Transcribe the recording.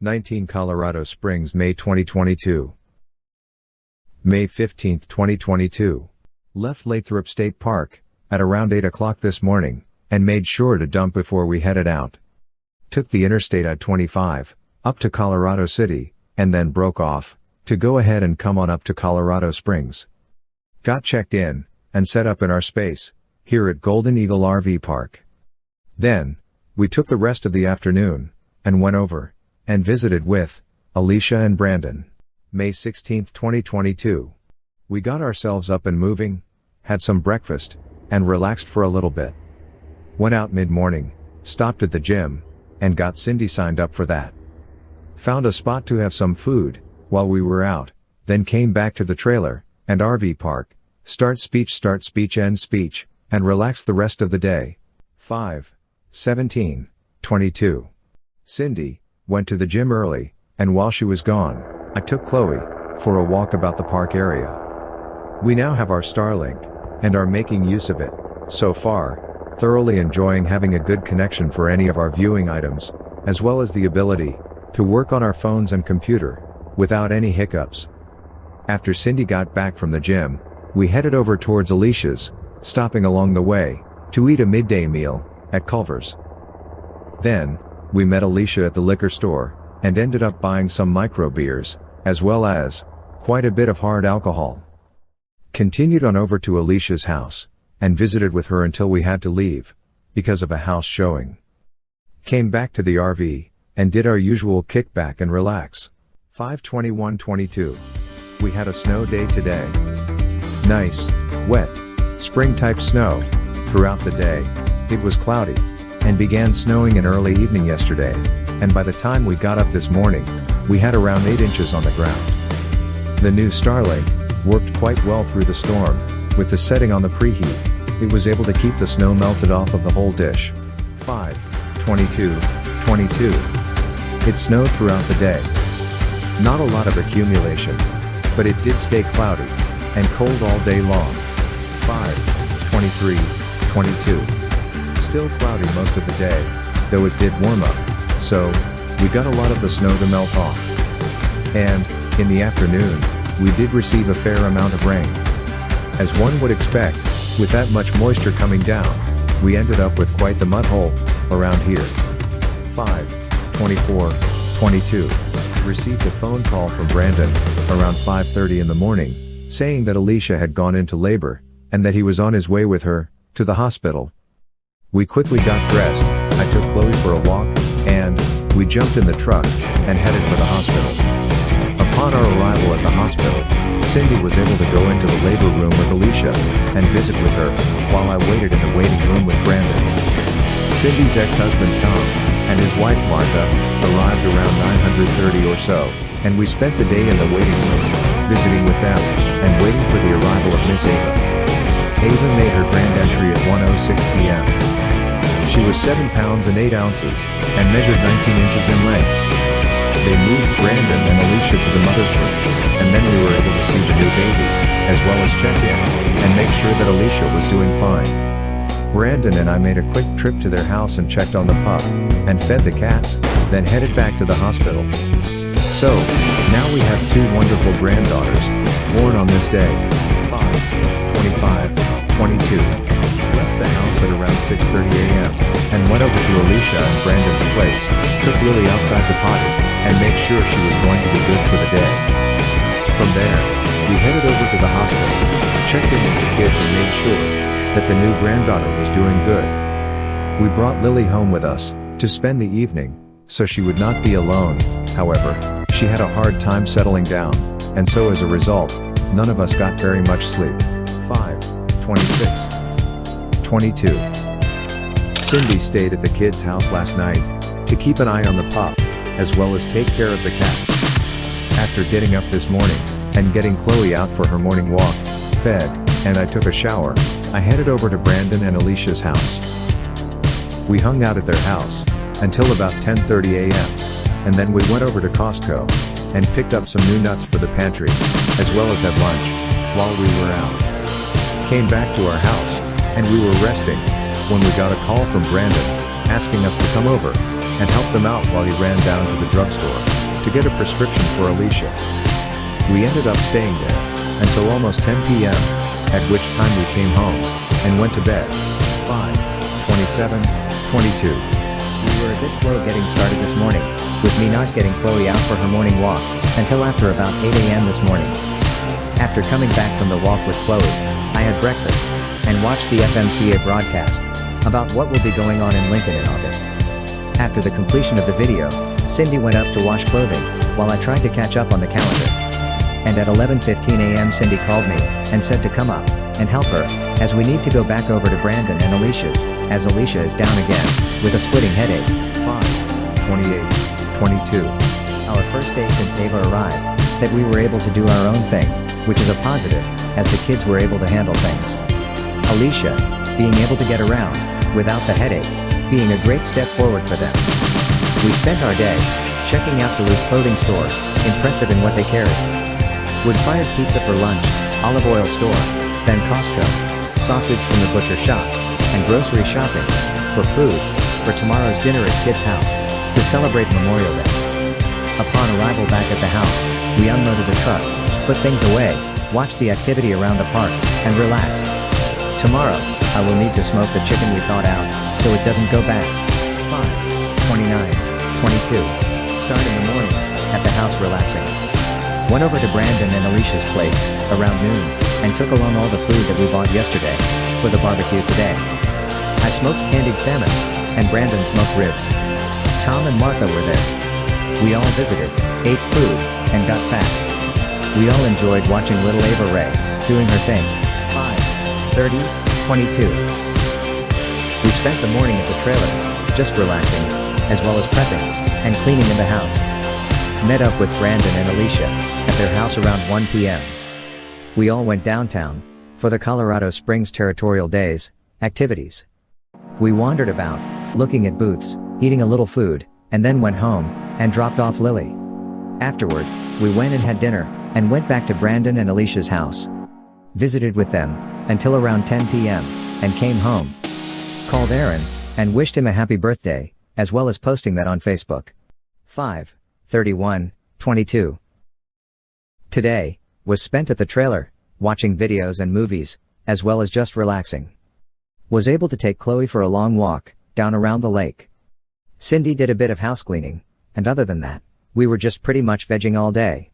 19 Colorado Springs, May 2022. May 15, 2022. Left Lathrop State Park at around 8 o'clock this morning and made sure to dump before we headed out. Took the Interstate I-25 up to Colorado City and then broke off to go ahead and come on up to Colorado Springs. Got checked in and set up in our space here at Golden Eagle RV Park. Then we took the rest of the afternoon and went over and visited with Alicia and Brandon. May 16, 2022. We got ourselves up and moving, had some breakfast, and relaxed for a little bit. Went out mid-morning, stopped at the gym, and got Cindy signed up for that. Found a spot to have some food while we were out, then came back to the trailer and RV park, start speech, end speech, and relax the rest of the day. 5/17/22. Cindy went to the gym early, and while she was gone, I took Chloe for a walk about the park area. We now have our Starlink and are making use of it so far, thoroughly enjoying having a good connection for any of our viewing items, as well as the ability to work on our phones and computer without any hiccups. After Cindy got back from the gym, we headed over towards Alicia's, stopping along the way to eat a midday meal at Culver's. Then we met Alicia at the liquor store and ended up buying some micro beers, as well as quite a bit of hard alcohol. Continued on over to Alicia's house and visited with her until we had to leave because of a house showing. Came back to the RV and did our usual kickback and relax. 5/21/22. We had a snow day today. Nice, wet, spring-type snow throughout the day. It was cloudy and began snowing in early evening yesterday, and by the time we got up this morning, we had around 8 inches on the ground. The new Starlink worked quite well through the storm. With the setting on the preheat, it was able to keep the snow melted off of the whole dish. 5/22/22. It snowed throughout the day. Not a lot of accumulation, but it did stay cloudy and cold all day long. 5/23/22. Still cloudy most of the day, though it did warm up, so we got a lot of the snow to melt off. And in the afternoon, we did receive a fair amount of rain. As one would expect, with that much moisture coming down, we ended up with quite the mud hole around here. 5/24/22. Received a phone call from Brandon around 5:30 in the morning, saying that Alicia had gone into labor and that he was on his way with her to the hospital. We quickly got dressed, I took Chloe for a walk, and we jumped in the truck and headed for the hospital. Upon our arrival at the hospital, Cindy was able to go into the labor room with Alicia and visit with her, while I waited in the waiting room with Brandon. Cindy's ex-husband Tom and his wife Martha arrived around 9:30 or so, and we spent the day in the waiting room, visiting with them, and waiting for the arrival of Miss Ava. Ava made her grand entry at 1:06 p.m. She was 7 pounds and 8 ounces, and measured 19 inches in length. They moved Brandon and Alicia to the mother's room, and then we were able to see the new baby, as well as check in, and make sure that Alicia was doing fine. Brandon and I made a quick trip to their house and checked on the pup, and fed the cats, then headed back to the hospital. So, now we have 2 wonderful granddaughters, born on this day. 5/25/22. Left the house at around 6:30 a.m. and went over to Alicia and Brandon's place, took Lily outside to potty, and made sure she was going to be good for the day. From there, we headed over to the hospital, checked in with the kids and made sure that the new granddaughter was doing good. We brought Lily home with us to spend the evening, so she would not be alone. However, she had a hard time settling down, and so as a result, none of us got very much sleep. 5/26/22. Cindy stayed at the kids' house last night to keep an eye on the pup, as well as take care of the cats. After getting up this morning and getting Chloe out for her morning walk, fed, and I took a shower, I headed over to Brandon and Alicia's house. We hung out at their house until about 10:30 a.m. and then we went over to Costco and picked up some new nuts for the pantry, as well as had lunch while we were out. Came back to our house and we were resting when we got a call from Brandon asking us to come over and helped them out while he ran down to the drugstore to get a prescription for Alicia. We ended up staying there until almost 10 p.m., at which time we came home and went to bed. 5:27:22. We were a bit slow getting started this morning, with me not getting Chloe out for her morning walk until after about 8 a.m. this morning. After coming back from the walk with Chloe, I had breakfast and watched the FMCA broadcast about what will be going on in Lincoln in August. After the completion of the video, Cindy went up to wash clothing while I tried to catch up on the calendar. And at 11:15 a.m. Cindy called me and said to come up and help her, as we need to go back over to Brandon and Alicia's, as Alicia is down again with a splitting headache. 5:28:22. Our first day since Ava arrived, that we were able to do our own thing, which is a positive, as the kids were able to handle things. Alicia, being able to get around, without the headache, being a great step forward for them. We spent our day, checking out the Ruth clothing store, impressive in what they carried. Wood-fired pizza for lunch, olive oil store, then Costco, sausage from the butcher shop, and grocery shopping, for food, for tomorrow's dinner at Kid's house, to celebrate Memorial Day. Upon arrival back at the house, we unloaded the truck, put things away, watched the activity around the park, and relaxed. Tomorrow, I will need to smoke the chicken we thawed out, so it doesn't go bad. 5:29:22. Start in the morning, at the house relaxing. Went over to Brandon and Alicia's place, around noon, and took along all the food that we bought yesterday, for the barbecue today. I smoked candied salmon, and Brandon smoked ribs. Tom and Martha were there. We all visited, ate food, and got fat. We all enjoyed watching little Ava Ray, doing her thing. 5:30:22. We spent the morning at the trailer, just relaxing, as well as prepping, and cleaning in the house. Met up with Brandon and Alicia, at their house around 1 p.m. We all went downtown, for the Colorado Springs Territorial Days, activities. We wandered about, looking at booths, eating a little food, and then went home, and dropped off Lily. Afterward, we went and had dinner, and went back to Brandon and Alicia's house. Visited with them, until around 10 p.m., and came home. Called Aaron, and wished him a happy birthday, as well as posting that on Facebook. 5:31:22. Today, was spent at the trailer, watching videos and movies, as well as just relaxing. Was able to take Chloe for a long walk, down around the lake. Cindy did a bit of house cleaning, and other than that, we were just pretty much vegging all day.